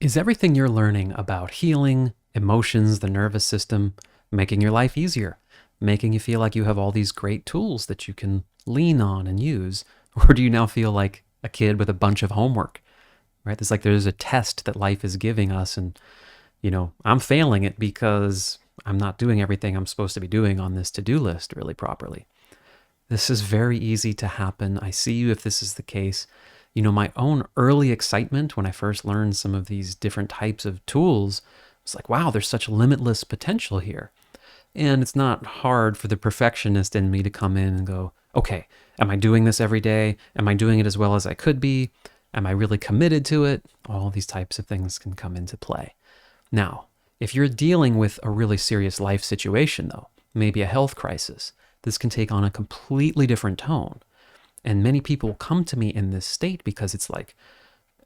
Is everything you're learning about healing, emotions, the nervous system, making your life easier, making you feel like you have all these great tools that you can lean on and use? Or do you now feel like a kid with a bunch of homework, right? It's like there's a test that life is giving us, and, I'm failing it because I'm not doing everything I'm supposed to be doing on this to-do list really properly. This is very easy to happen. I see you if this is the case. My own early excitement when I first learned some of these different types of tools was like, wow, there's such limitless potential here. And it's not hard for the perfectionist in me to come in and go, okay, am I doing this every day? Am I doing it as well as I could be? Am I really committed to it? All these types of things can come into play. Now, if you're dealing with a really serious life situation, though, maybe a health crisis, this can take on a completely different tone. And many people come to me in this state because it's like,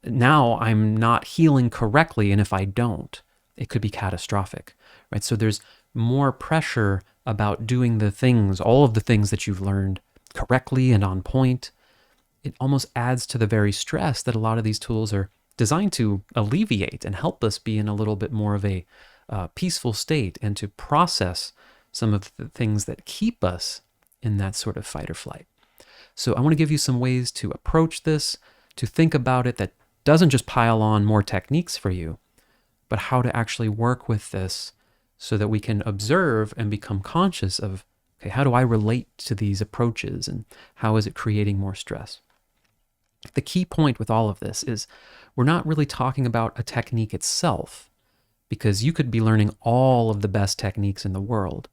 now I'm not healing correctly, and if I don't, it could be catastrophic, right? So there's more pressure about doing the things, all of the things that you've learned correctly and on point. It almost adds to the very stress that a lot of these tools are designed to alleviate and help us be in a little bit more of a peaceful state and to process some of the things that keep us in that sort of fight or flight. So I want to give you some ways to approach this, to think about it that doesn't just pile on more techniques for you, but how to actually work with this so that we can observe and become conscious of, okay, how do I relate to these approaches and how is it creating more stress? The key point with all of this is we're not really talking about a technique itself, because you could be learning all of the best techniques in the world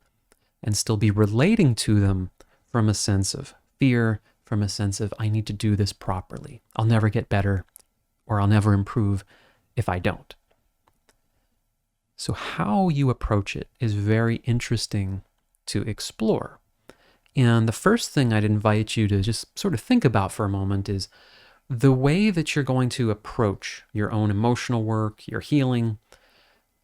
and still be relating to them from a sense of fear, from a sense of, I need to do this properly. I'll never get better, or I'll never improve if I don't. So how you approach it is very interesting to explore. And the first thing I'd invite you to just sort of think about for a moment is the way that you're going to approach your own emotional work, your healing,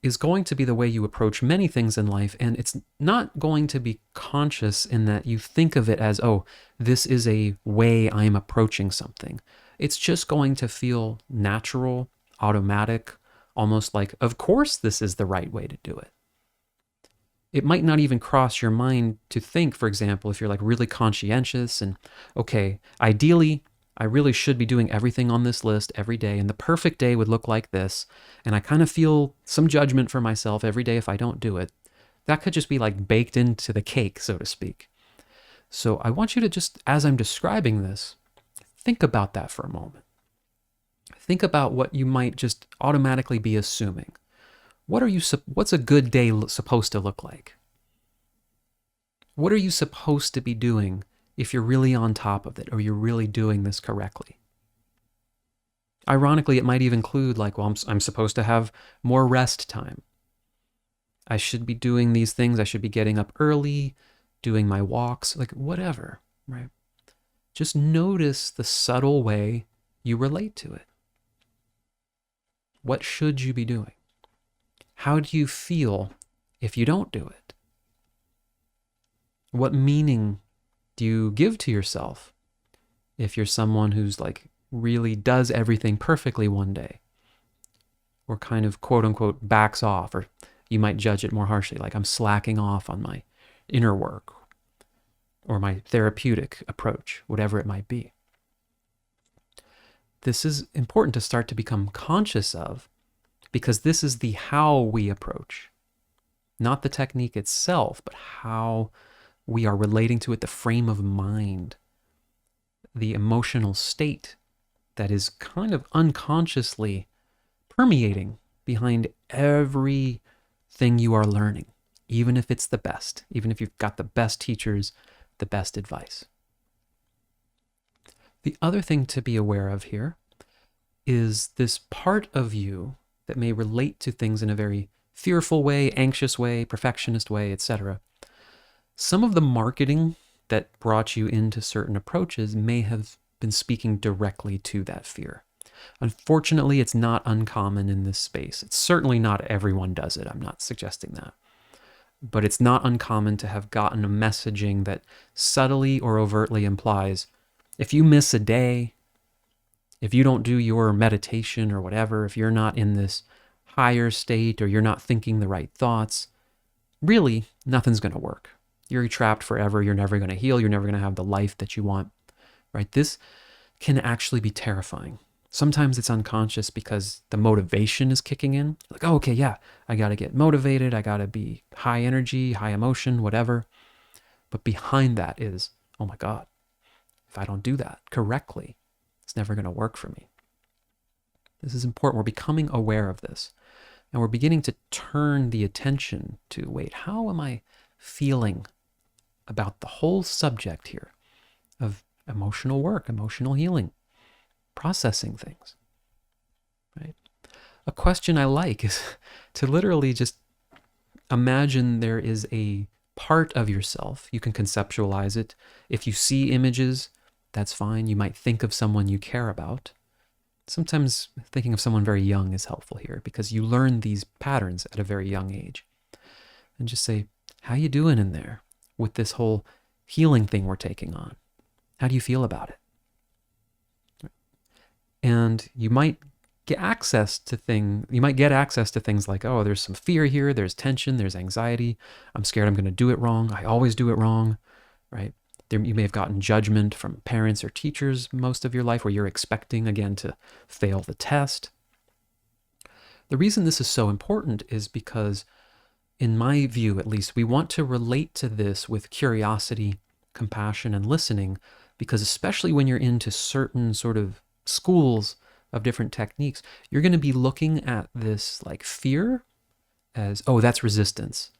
is going to be the way you approach many things in life. And it's not going to be conscious in that you think of it as, oh, this is a way I'm approaching something. It's just going to feel natural, automatic, almost like, of course, this is the right way to do it. It might not even cross your mind to think, for example, if you're like really conscientious and, okay, ideally, I really should be doing everything on this list every day, and the perfect day would look like this, and I kind of feel some judgment for myself every day if I don't do it. That could just be like baked into the cake, so to speak. So I want you to just, as I'm describing this, think about that for a moment. Think about what you might just automatically be assuming. What's a good day supposed to look like? What are you supposed to be doing if you're really on top of it, or you're really doing this correctly? Ironically, it might even include like, well, I'm supposed to have more rest time. I should be doing these things. I should be getting up early, doing my walks, like whatever, right? Just notice the subtle way you relate to it. What should you be doing? How do you feel if you don't do it? What meaning do you give to yourself if you're someone who's like really does everything perfectly one day, or kind of quote unquote backs off, or you might judge it more harshly, like I'm slacking off on my inner work or my therapeutic approach, whatever it might be. This is important to start to become conscious of, because this is the how we approach, not the technique itself, but how we are relating to it, the frame of mind, the emotional state that is kind of unconsciously permeating behind everything you are learning, even if it's the best, even if you've got the best teachers, the best advice. The other thing to be aware of here is this part of you that may relate to things in a very fearful way, anxious way, perfectionist way, etc. Some of the marketing that brought you into certain approaches may have been speaking directly to that fear. Unfortunately, it's not uncommon in this space. It's certainly not everyone does it. I'm not suggesting that. But it's not uncommon to have gotten a messaging that subtly or overtly implies, if you miss a day, If you don't do your meditation or whatever, if you're not in this higher state or you're not thinking the right thoughts, really nothing's going to work. You're trapped forever. You're never going to heal. You're never going to have the life that you want, right? This can actually be terrifying. Sometimes it's unconscious because the motivation is kicking in. Like, oh, okay, yeah, I got to get motivated. I got to be high energy, high emotion, whatever. But behind that is, oh my God, if I don't do that correctly, it's never going to work for me. This is important. We're becoming aware of this. And we're beginning to turn the attention to, wait, how am I feeling about the whole subject here of emotional work, emotional healing, processing things, right? A question I like is to literally just imagine there is a part of yourself. You can conceptualize it. If you see images, that's fine. You might think of someone you care about. Sometimes thinking of someone very young is helpful here because you learn these patterns at a very young age. And just say, how you doing in there with this whole healing thing we're taking on? How do you feel about it? And you might get access to things like, oh, there's some fear here, there's tension, there's anxiety. I'm scared I'm going to do it wrong. I always do it wrong, right? You may have gotten judgment from parents or teachers most of your life where you're expecting, again, to fail the test. The reason this is so important is because, in my view at least, we want to relate to this with curiosity, compassion, and listening, because especially when you're into certain sort of schools of different techniques, you're going to be looking at this like fear as, oh, that's resistance.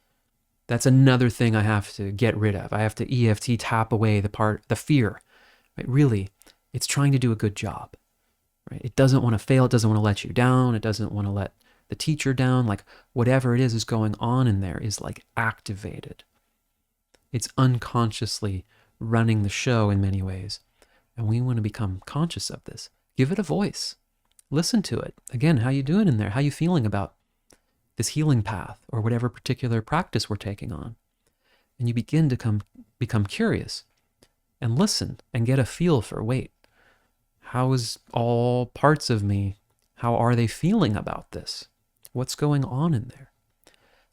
That's another thing I have to get rid of. I have to EFT tap away the fear. Right? Really, it's trying to do a good job. Right? It doesn't want to fail. It doesn't want to let you down. It doesn't want to let the teacher down. Like whatever it is going on in there is like activated. It's unconsciously running the show in many ways. And we want to become conscious of this. Give it a voice. Listen to it. Again, how you doing in there? How you feeling about this healing path or whatever particular practice we're taking on? And you begin to become curious and listen and get a feel for, wait, how is all parts of me, how are they feeling about this? What's going on in there?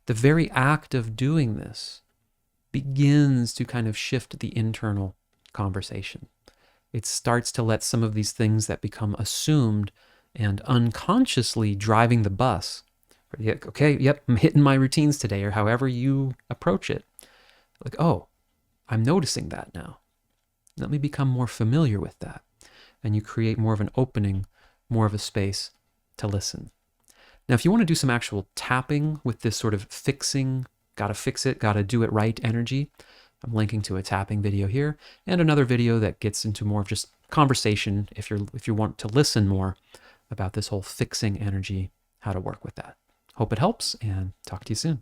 The very act of doing this begins to kind of shift the internal conversation. It starts to let some of these things that become assumed and unconsciously driving the bus. Okay, yep, I'm hitting my routines today, or however you approach it. Like, oh, I'm noticing that now. Let me become more familiar with that. And you create more of an opening, more of a space to listen. Now, if you want to do some actual tapping with this sort of fixing, gotta fix it, gotta do it right energy, I'm linking to a tapping video here and another video that gets into more of just conversation if you want to listen more about this whole fixing energy, how to work with that. Hope it helps, and talk to you soon.